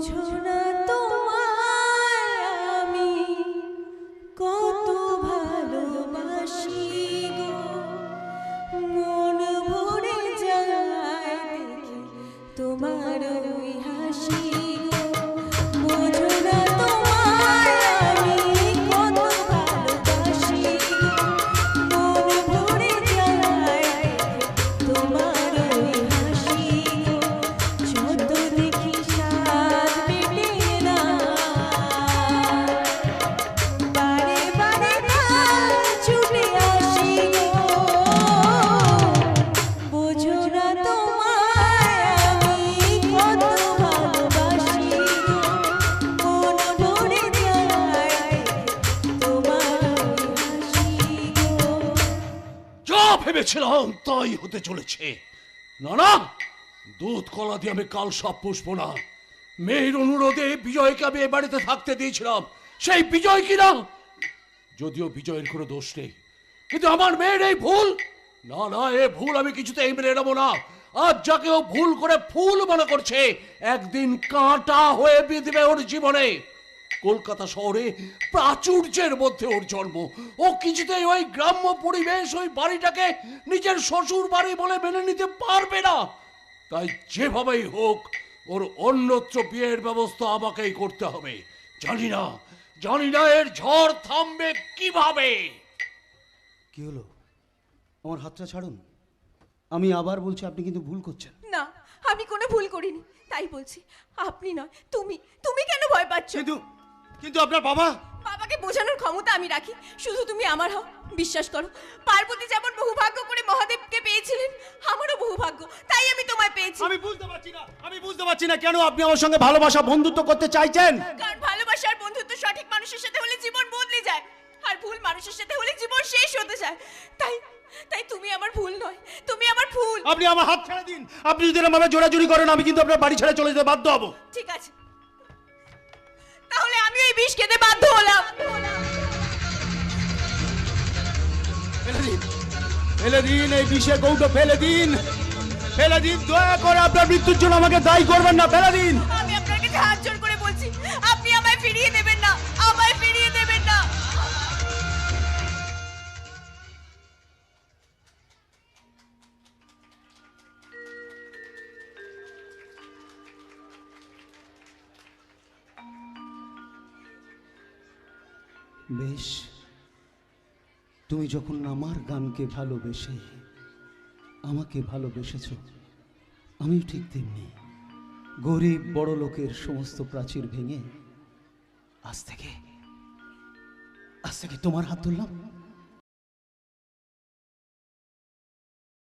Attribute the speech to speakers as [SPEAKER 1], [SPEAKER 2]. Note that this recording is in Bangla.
[SPEAKER 1] বোঝো না তোমায় আমি কত ভালোবাসি গো, মন ভরে যায় দেখে তোমার ওই হাসি গো। বোঝো না তোমায় আমি কত ভালোবাসি গো, মন ভরে যায় দেখে তোমার ওই হাসি গো। যত দেখি সাত মেটে না, বারে বারে কাল ছুটে আসি গো। বোঝো না তোমায় আমি কত ভালোবাসি গো, মন ভরে যায় তোমার ওই হাসি গো।
[SPEAKER 2] যা ভেবেছিলাম তাই হতে চলেছে। না না, দুধ কলা দিয়ে আমি কাল সব পুষবো না। মেয়ের অনুরোধে বিজয়কে আমি এ বাড়িতে থাকতে দিয়েছিলাম, সেই বিজয় কিনা। যদিও বিজয়ের কোনো দোষ নেই, কিন্তু আমার মেয়ের এই ভুল, না না, এ ভুল আমি কিছুতেই মেনে নেবো না। আজ যাকে ও ভুল করে ফুল মনে করছে, একদিন কাঁটা হয়ে বিঁধবে ওর জীবনে। কলকাতা শহরে প্রাচুর্যের মধ্যে ওর জন্ম, ও কিছুতেই ওই গ্রাম্য পরিবেশ, ওই বাড়িটাকে নিজের শ্বশুর বাড়ি বলে মেনে নিতে পারবে না। তাই যেভাবেই হোক ওর অন্যত্র বিয়ের ব্যবস্থা আমাকেই করতে হবে। জানি না এর ঝড় থামবে কিভাবে।
[SPEAKER 3] কি হলো? আমার হাতটা ছাড়ুন। আমি আবার বলছি, আপনি কিন্তু ভুল করছেন।
[SPEAKER 1] না, আমি কোনো ভুল করিনি, তাই বলছি। আপনি নয়, তুমি তুমি কেন ভয় পাচ্ছ?
[SPEAKER 3] কিন্তু আপনার বাবা।
[SPEAKER 1] বাবাকে বোঝানোর ক্ষমতা আমি রাখি, শুধু তুমি আমার হও। বিশ্বাস করো, পার্বতী যেমন বহু ভাগ্য করে মহাদেবকে পেয়েছিলেন, আমারও বহু ভাগ্য, তাই আমি তোমায় পেয়েছি।
[SPEAKER 3] আমি বুঝতে পারছি না কেন আপনি আমার সঙ্গে ভালোবাসা বন্ধুত্ব করতে চাইছেন।
[SPEAKER 1] কারণ ভালোবাসার বন্ধুত্ব সঠিক মানুষের সাথে হলে জীবন বদলে যায়, আর ভুল মানুষের সাথে হলে জীবন শেষ হতে যায়। তাই তুমি আমার ভুল নয়, তুমি আমার ভুল।
[SPEAKER 3] আপনি আমার হাত ছেড়ে দিন। আপনি যদি আমাকে জোরাজুরি করেন, আমি কিন্তু আপনার বাড়ি ছেড়ে চলে যেতে বাধ্য হব।
[SPEAKER 1] ঠিক আছে, তাহলে আমি ওই বিষ খেতে বাধ্য হলাম।
[SPEAKER 3] ফেলে দিন এই বিষে কৌটো, ফেলে দিন। দয়া করে আপনার মৃত্যুর জন্য আমাকে দায়ী করবেন না, ফেলে দিন।
[SPEAKER 1] আমি আপনাকে হাত জোড় করে বলছি, আপনি আমায় ফিরিয়ে দেবেন না, আমায় ফিরিয়ে দেবেন না।
[SPEAKER 3] বেশ, তুমি যখন আমার গানকে ভালোবেসে আমাকে ভালোবেসেছ, আমিও ঠিক তেমনি গরিব বড় লোকের সমস্ত প্রাচীর ভেঙে আজ থেকে তোমার হাত ধরলাম।